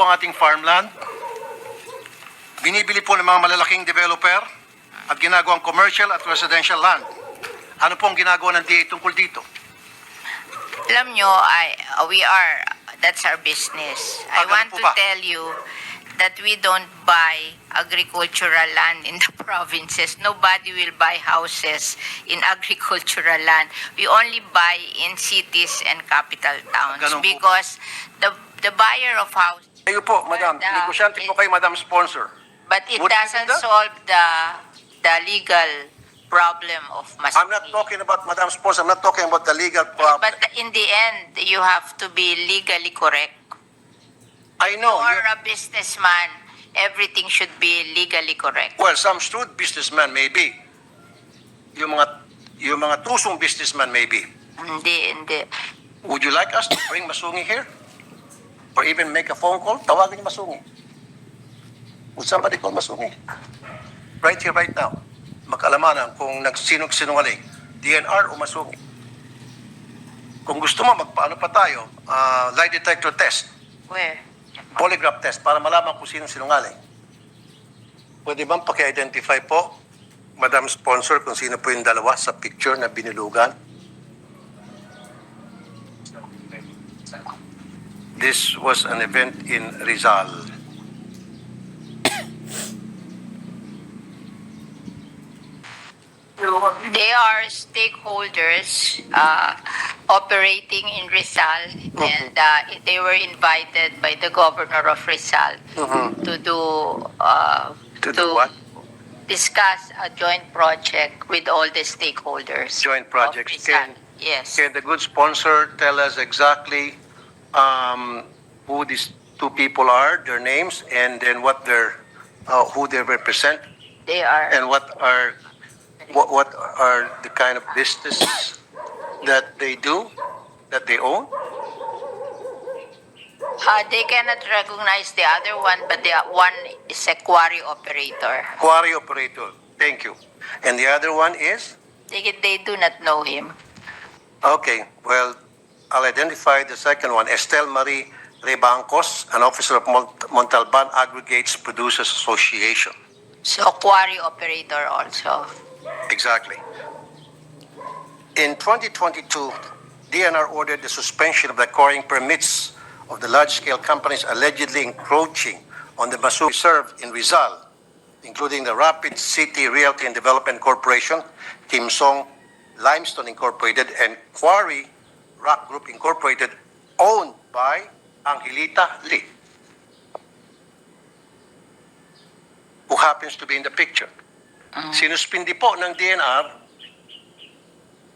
po ang ating farmland, binibili po ng mga malalaking developer at ginagawang commercial at residential land. Ano po ang ginagawa ng DA tungkol dito? Alam nyo, that's our business. I ganun want po to ba? tell you that we don't buy agricultural land in the provinces. Nobody will buy houses in agricultural land. We only buy in cities and capital towns Ganun po. because the buyer of house, Kayo po, madam. Negosyante po kayo, madam sponsor. but it Would you do doesn't that? solve the legal problem of I'm not Masaki. talking about madam sponsor. I'm not talking about the legal problem. But in the end, you have to be legally correct. I know. You are a businessman. Everything should be legally correct. Well, some shrewd businessman maybe. Yung mga tusong businessman maybe. Hindi. Would you like us to bring Masungi here? Or even make a phone call? Tawagin niyo Masungi. Would somebody call Masungi? Right here, right now. Mag-alamanan kung sinungaling, DNR o Masungi. Kung gusto mo, magpaano pa tayo, lie detector test, Where? polygraph test, para malaman kung sino sinungaling. Pwede bang paki-identify po, Madam Sponsor, kung sino po yung dalawa sa picture na binilugan? This was an event in Rizal. They are stakeholders operating in Rizal, and they were invited by the governor of Rizal to To do what? discuss a joint project with all the stakeholders. Joint of projects. Rizal. Yes. Can the good sponsor tell us exactly who these two people are, their names, and then who they represent, They are. and what are the kind of businesses that they do, that they own? They cannot recognize the other one, but the one is a quarry operator. Quarry operator. Thank you. And the other one is? They do not know him. Okay, well, I'll identify the second one, Estelle Marie Rebancos, an officer of Montalban Aggregates Producers Association. So quarry operator also. Exactly. In 2022, DNR ordered the suspension of the quarrying permits of the large-scale companies allegedly encroaching on the Masu Reserve in Rizal, including the Rapid City Realty and Development Corporation, Kim Song Limestone Incorporated, and Quarry Rock Group Incorporated, owned by Angelita Lee, who happens to be in the picture. Sinuspindi po ng DNR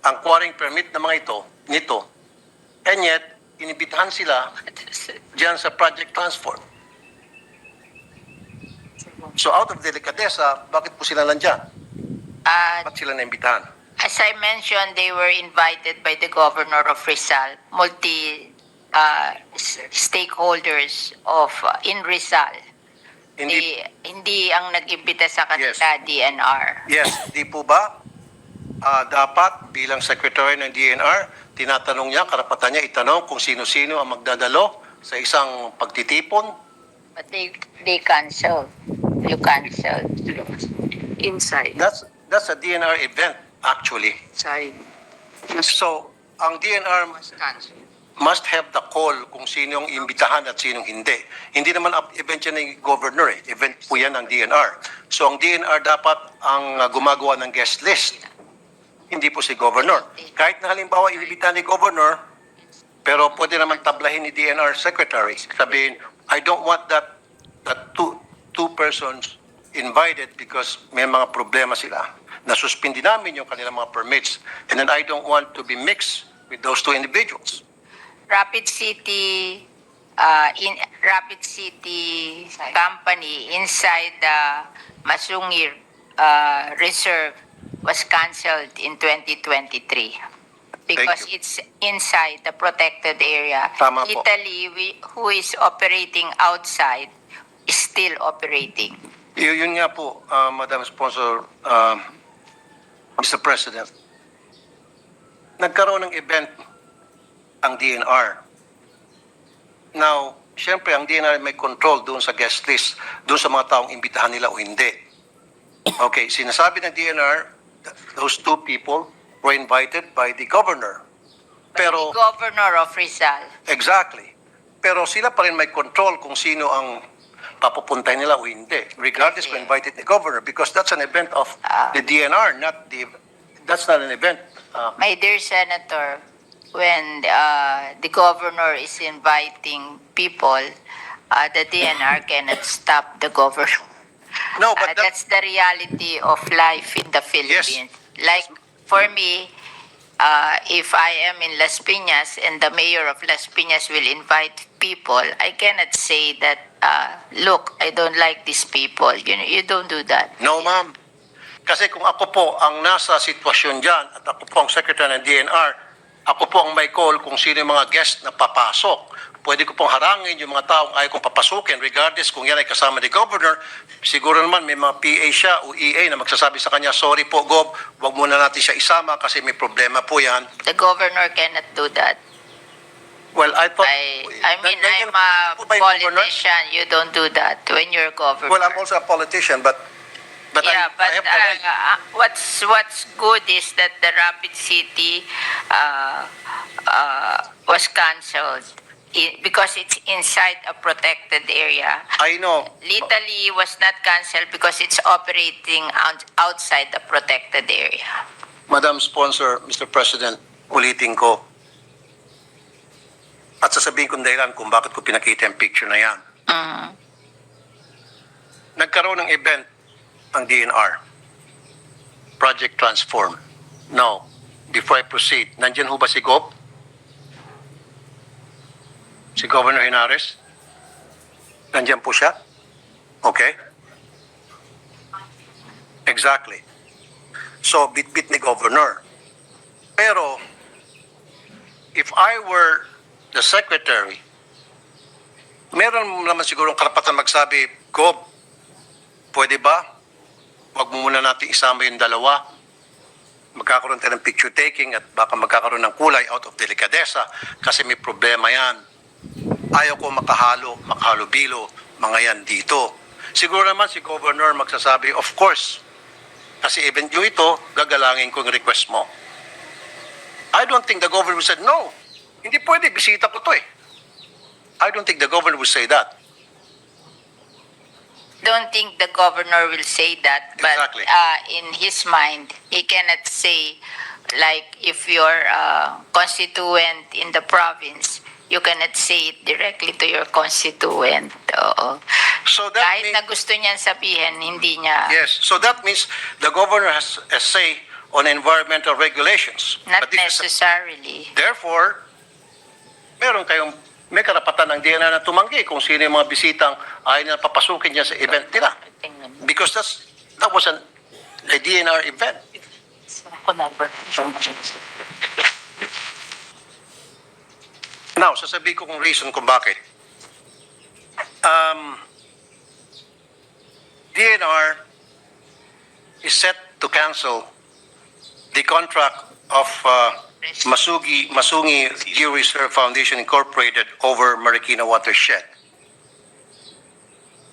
ang quarrying permit ng mga nito, and yet, inibitahan sila dyan sa project transfer. So out of delicadeza, bakit po sila nandyan? Bakit sila naimbitahan? As I mentioned, they were invited by the governor of Rizal, stakeholders of in Rizal. Hindi ang nag-imbita sa kanila, Yes. DNR. Yes, di po ba dapat bilang secretary ng DNR, tinatanong niya, karapatan niya itanong kung sino-sino ang magdadalo sa isang pagtitipon? But they canceled. You canceled. Inside. That's a DNR event, actually. Inside. So, ang DNR Cancel. must have the call kung sinong imbitahan at sinong hindi. Hindi naman event yan ng governor eh. Event po yan ng DNR. So ang DNR dapat ang gumagawa ng guest list. Hindi po si governor. Kahit na halimbawa inibitahan ni governor, pero pwede naman tablahin ni DNR secretary. Sabihin, I don't want that two persons invited because may mga problema sila. Nasuspindi namin yung kanilang mga permits. And then I don't want to be mixed with those two individuals. Rapid City company inside the Masungi Reserve was cancelled in 2023 because it's inside the protected area. Tama po. Italy, who is operating outside, is still operating. Yun nga po, Madam Sponsor, Mr. President. Nagkaroon ng event ang DNR. Now, Siyempre, ang DNR may control doon sa guest list, doon sa mga taong imbitahan nila o hindi. Okay, sinasabi ng DNR, those two people were invited by the governor. Pero, The governor of Rizal. exactly. Pero sila pa rin may control kung sino ang papupuntay nila o hindi, regardless kung invited the governor, because that's an event of the DNR, that's not an event. My dear Senator, when the governor is inviting people, the DNR cannot stop the governor. No, but That's the reality of life in the Philippines. Like for me, if I am in Las Piñas and the mayor of Las Piñas will invite people, I cannot say that, look, I don't like these people. You don't do that. no, ma'am. Kasi kung ako po ang nasa sitwasyon dyan at ako po ang secretary ng DNR, ako po ang may call kung sino yung mga guest na papasok. Pwede ko pong harangin yung mga taong ayaw kong papasukin regardless kung yan ay kasama ni Governor. Siguro naman may mga PA siya o EA na magsasabi sa kanya, sorry po, Gov, wag muna natin siya isama kasi may problema po yan. The governor cannot do that. Well, I thought... I mean, Ganyan I'm a po ba yung governor? politician. You don't do that when you're governor. Well, I'm also a politician, but Yeah, but I have the right. what's good is that the Rapid City was cancelled because it's inside a protected area. I know. Italy was not cancelled because it's operating outside the protected area. Madam Sponsor, Mr. President, ulitin ko. At sasabihin kong dahilan kung bakit ko pinakita yung picture na yan. Nagkaroon ng event ang DNR. Project Transform. Now, before I proceed, nandyan ho ba si Gov? Si Governor Henares? Nandyan po siya? Okay. Exactly. So, bit-bit ni Governor. Pero, if I were the secretary, meron naman siguro karapatan magsabi, Gov, pwede ba? Wag mo muna natin isama yung dalawa. Magkakaroon tayo ng picture taking at baka magkakaroon ng kulay out of delicadeza kasi may problema yan. Ayaw ko makahalo-bilo, mga yan dito. Siguro naman si Governor magsasabi, of course, kasi event nyo ito, gagalangin ko yung request mo. I don't think the Governor would say, no, hindi pwede, bisita ko to eh. I don't think the Governor would say that. Don't think the governor will say that, but Exactly. in his mind, he cannot say, like, if you're constituent in the province, you cannot say it directly to your constituent. Oo. So that Kahit means, na gusto niyan sabihin, hindi niya, yes, so that means the Governor has a say on environmental regulations. not But this is- necessarily. Therefore, may karapatan ng DNR na tumanggi kung sino yung mga bisitang ayaw na papasukin niya sa event nila. Because that was a DNR event. Now, sasabihin ko kung reason kung bakit. DNR is set to cancel the contract of Masungi Georeserve Foundation Incorporated over Marikina Watershed.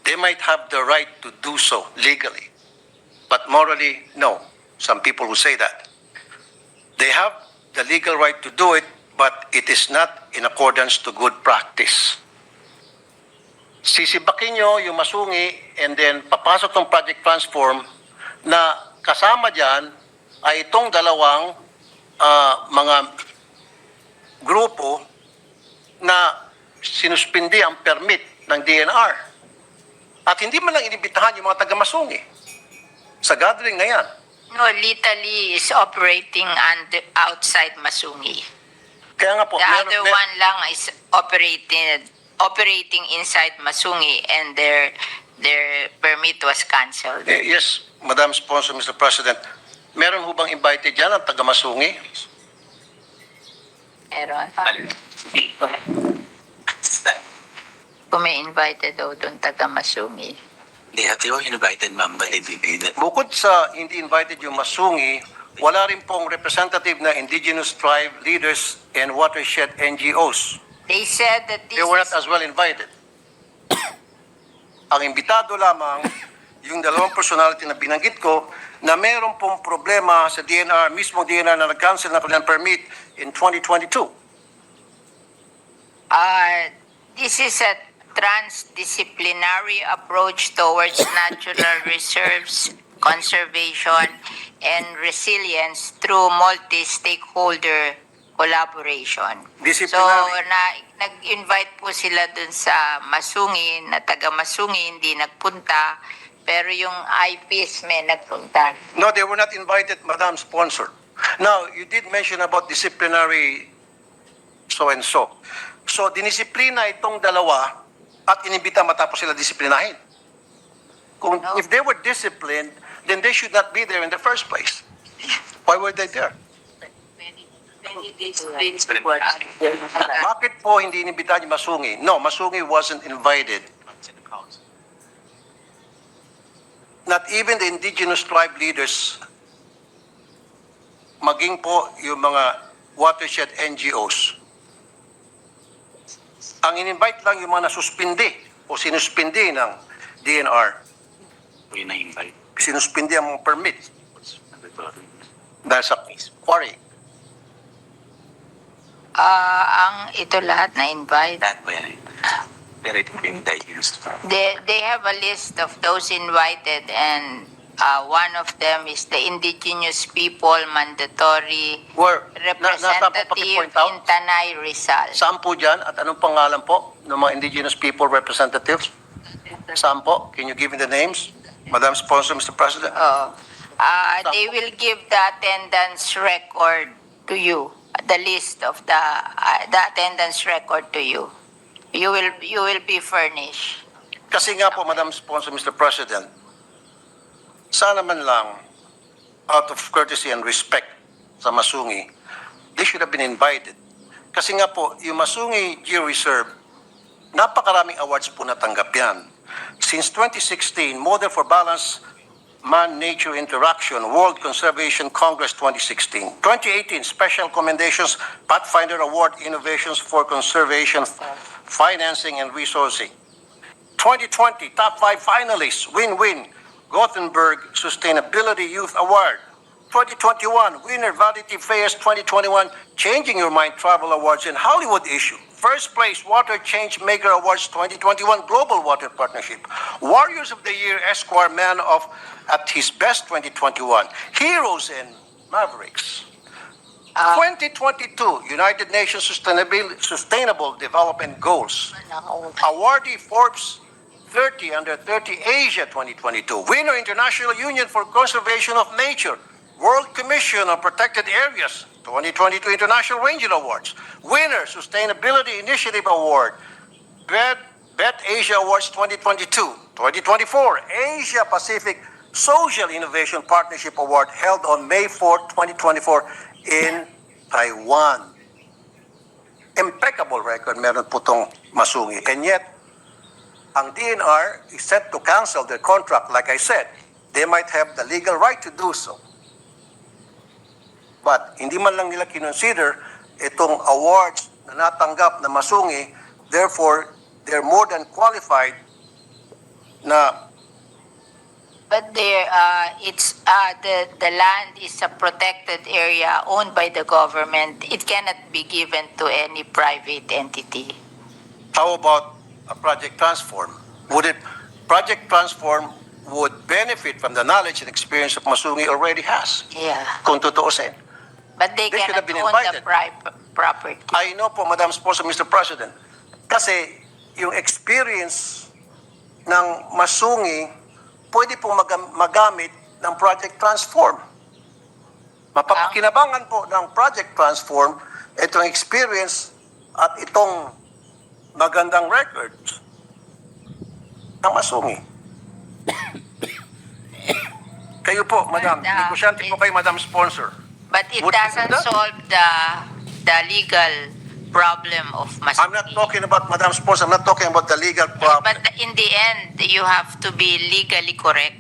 They might have the right to do so legally, but morally, no. Some people will say that. They have the legal right to do it, but it is not in accordance to good practice. Sisibakin nyo yung Masungi and then papasok ng Project Transform na kasama dyan ay itong dalawang mga grupo na sinuspindi ang permit ng DNR. At hindi man lang inibitahan yung mga taga-Masungi sa gathering na yan. No, Italy is operating outside Masungi. Kaya nga po, The other one lang is operating inside Masungi, and their permit was cancelled. Yes, Madam Sponsor, Mr. President, meron ho bang invited dyan ang taga-Masungi? Meron. Kung may invited daw doon taga Masungi. They were invited, ma'am, but they didn't. Bukod sa hindi invited yung Masungi, wala rin pong representative na indigenous tribe leaders and watershed NGOs. They said that this They were not is... as well invited. Ang imbitado lamang, yung dalawang personality na binanggit ko, na meron pong problema sa DNR, mismo DNR na nag-cancel na kanilang permit in 2022. This is a transdisciplinary approach towards natural reserves, conservation, and resilience through multi-stakeholder collaboration. Disciplinary. So, nag-invite po sila dun sa Masungi, na taga Masungi, hindi nagpunta, pero yung IPs may nagpunta. No, they were not invited, Madam Sponsor. Now, you did mention about disciplinary so-and-so. So, dinisiplina itong dalawa at inibita matapos sila disiplinahin. Kung, No. If they were disciplined, then they should not be there in the first place. Why were they there? Bakit po hindi inibitahan yung Masungi? No, Masungi wasn't invited. Not even the indigenous tribe leaders, maging po yung mga watershed NGOs. Ang in-invite lang yung mga nasuspindi o sinuspindi ng DNR. Yun na invite. Sinuspindi ang mga permit dahil sa quarry. Ang ito lahat na invite. That ba yan? Pero ito yung used for. They have a list of those invited, and one of them is the indigenous people mandatory Where, representative point out? in Tanay, Rizal. Saan po dyan at anong pangalan po ng mga indigenous people representatives? Saan po? Can you give me the names? Madam Sponsor, Mr. President. They will give the attendance record to you, the list of the attendance record to you. You will be furnished. Kasi nga po, Madam Sponsor, Mr. President, sana man lang, out of courtesy and respect sa Masungi, they should have been invited. Kasi nga po, yung Masungi Geo-Reserve, napakaraming awards po natanggap yan. Since 2016, Model for Balanced Man-Nature Interaction, World Conservation Congress 2016. 2018, Special Commendations, Pathfinder Award, Innovations for Conservation, Financing and Resourcing. 2020, Top 5 Finalists, Win-Win, Gothenburg Sustainability Youth Award. 2021, Winner Vanity Fair's 2021 Changing Your Mind Travel Awards in Hollywood issue. First place, Water Change Maker Awards 2021 Global Water Partnership. Warriors of the Year, Esquire Man of at his best 2021. Heroes and Mavericks. 2022, United Nations Sustainable Development Goals. Awardee Forbes 30 Under 30 Asia 2022. Winner International Union for Conservation of Nature. World Commission on Protected Areas 2022 International Ranger Awards. Winner Sustainability Initiative Award. Bet Asia Awards 2022. 2024 Asia Pacific Social Innovation Partnership Award held on May 4, 2024 in Taiwan. Impeccable record meron po itong Masungi. And yet, ang DNR is set to cancel their contract. Like I said, they might have the legal right to do so. But hindi man lang nila kinonsider itong awards na natanggap na Masungi, therefore, they're more than qualified na But there, the land is a protected area owned by the government. It cannot be given to any private entity. how about a Project Transform? Project Transform would benefit from the knowledge and experience of Masungi already has, Yeah, kung tutuusin. but they They should cannot have been own the invited. property. I know po, Madam Sponsor, Mr. President, kasi yung experience ng Masungi, pwede pong magamit ng Project Transform. Mapapakinabangan po ng Project Transform itong experience at itong magandang records ng Masungi. Kayo po, Madam. But, Negosyante po kayo, Madam Sponsor. But it Would- doesn't solve the legal problem of Masungi. I'm not talking about Madam Sponsor. I'm not talking about the legal problem. But in the end, you have to be legally correct.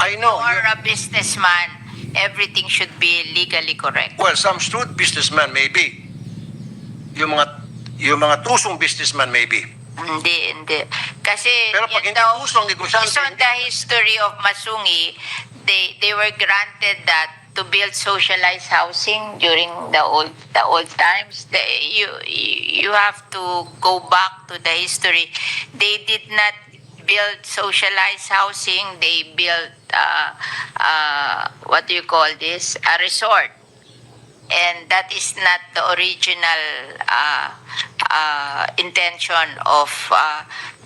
I know. For a businessman, everything should be legally correct. Well, some shrewd businessmen may be. Yung mga Yung mga tusong businessman maybe. Hindi. Kasi Pero pag yun hindi daw, tusong negosyante, based on the history of Masungi, they were granted that to build socialized housing during the old times. You have to go back to the history. They did not build socialized housing. They built what do you call this? A resort. And that is not the original intention of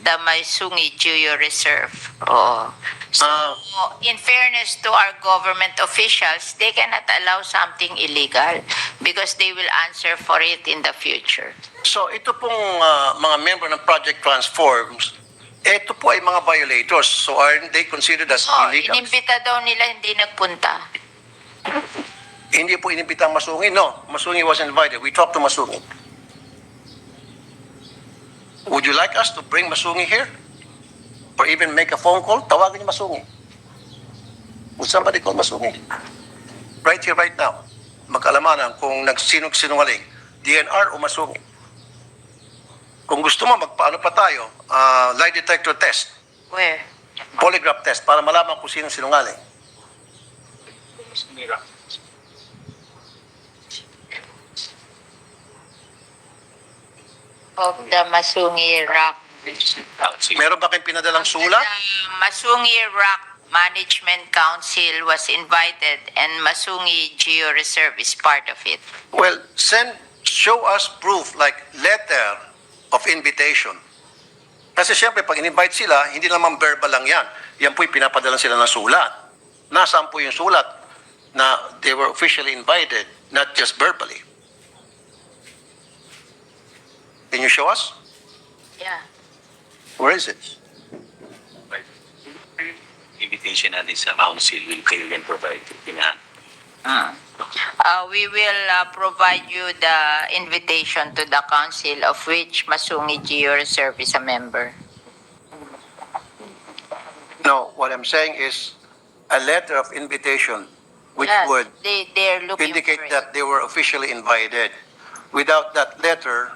the Maisungi Geo Reserve. Oh. So, in fairness to our government officials, they cannot allow something illegal because they will answer for it in the future. So ito pong mga member ng Project Transforms, ito po ay mga violators. So aren't they considered as illegal? Inimbita daw nila, hindi nagpunta. Hindi po inimbita ang Masungi. No, Masungi was invited. We talked to Masungi. Would you like us to bring Masungi here? Or even make a phone call? Tawagin niyo Masungi. Would somebody call Masungi? Right here, right now. Mag-alamanan kung nagsinungaling, DNR o Masungi. Kung gusto mo, magpaano pa tayo, lie detector test, Where? polygraph test, para malaman kung sino sinungaling. Of the Masungi Rock. Meron ba kayong pinadalang sulat? The Masungi Rock Management Council was invited and Masungi Geo Reserve is part of it. Well, show us proof like letter of invitation. Kasi siyempre, pag in-invite sila, hindi naman verbal lang yan. Yan po'y pinapadala sila ng sulat. Nasaan po yung sulat na they were officially invited, not just verbally? Can you show us? Yeah. Where is it? Invitation natin sa council, will kayo rin provide pinahan. We will provide you the invitation to the council of which Masungi Geo Reserve is a member. No, what I'm saying is a letter of invitation which Yes, would they're looking indicate for it. that they were officially invited. Without that letter,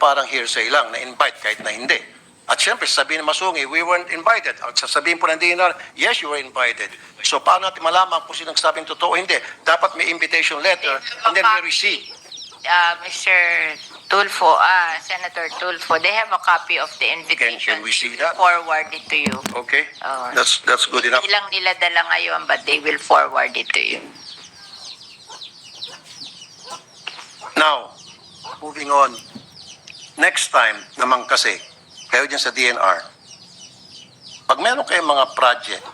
parang hearsay lang, na-invite kahit na hindi. At syempre, sabihin ng Masungi, we weren't invited. At sasabihin po ng DNR, yes, you were invited. So, paano natin malaman kung sino nagsabing totoo o hindi? Dapat may invitation letter and then we receive. Mr. Tulfo, Senator Tulfo, they have a copy of the invitation. Can we see that? Forward it to you. Okay? That's good enough. Ilang nila dala ngayon, but they will forward it to you. Now, moving on. Next time naman kasi, kayo dyan sa DNR, pag meron kayong mga project,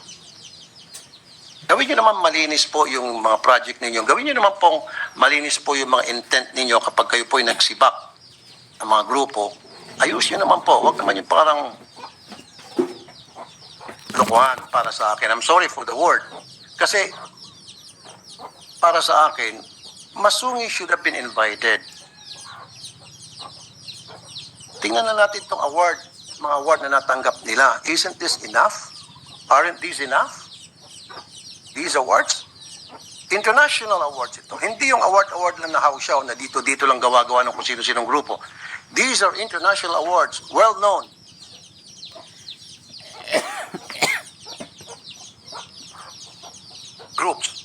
gawin nyo naman malinis po yung mga project ninyo. Gawin nyo naman pong malinis po yung mga intent ninyo kapag kayo po yung nagsibak ng mga grupo. Ayos nyo naman po. Huwag naman yung parang lokohan para sa akin. I'm sorry for the word. Kasi para sa akin, Masungi should have been invited. Tingnan na natin itong award, mga award na natanggap nila. Isn't this enough? Aren't these enough? These awards? International awards ito. Hindi yung award lang na hausyaw na dito lang gawa-gawa ng kung sino-sinong grupo. These are international awards, well known. Groups.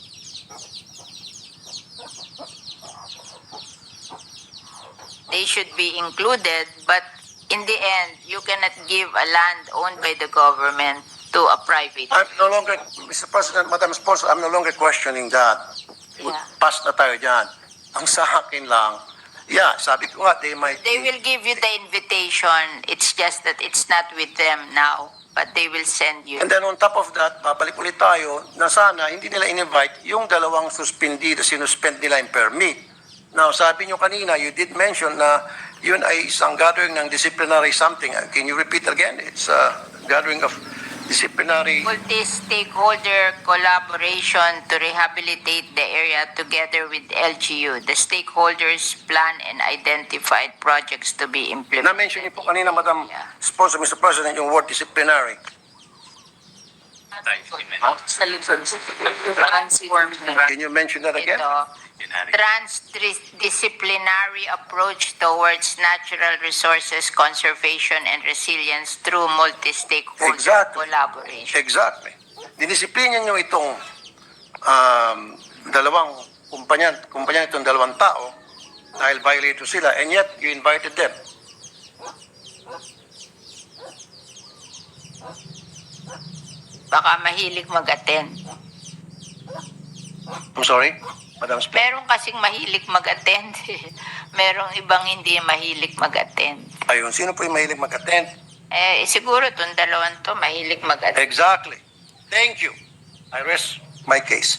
They should be included, but in the end, you cannot give a land owned by the government to a private. I'm no longer, Mr. President, Madam Sponsor, I'm no longer questioning that. Yeah. Pass na tayo dyan. Ang sa akin lang, yeah, sabi ko nga, they might They will give you the invitation. It's just that it's not with them now, but they will send you. And then on top of that, babalik ulit tayo na sana hindi nila in-invite yung dalawang suspendido, sinuspend nila yung permit. Now, sabi nyo kanina, you did mention na yun ay isang gathering ng disciplinary something. Can you repeat again? It's a gathering of disciplinary... Multi-stakeholder collaboration to rehabilitate the area together with LGU. The stakeholders plan and identified projects to be implemented. Na-mention niyo po kanina, Madam Sponsor, Mr. President, yung word disciplinary. Sa likod. Transform. Can you mention that again? Ito, transdisciplinary approach towards natural resources conservation and resilience through multi-stakeholder Exactly. collaboration. Exactly. Dinisiplina nyo itong dalawang kumpanya itong dalawang tao dahil violator sila and yet you invited them. Baka mahilig mag-attend. I'm sorry, Madam Speaker. Meron kasing mahilig mag-attend. Merong ibang hindi mahilig mag-attend. Ayun, sino po yung mahilig mag-attend? Siguro itong dalawang to mahilig mag-attend. Exactly. Thank you. I rest my case.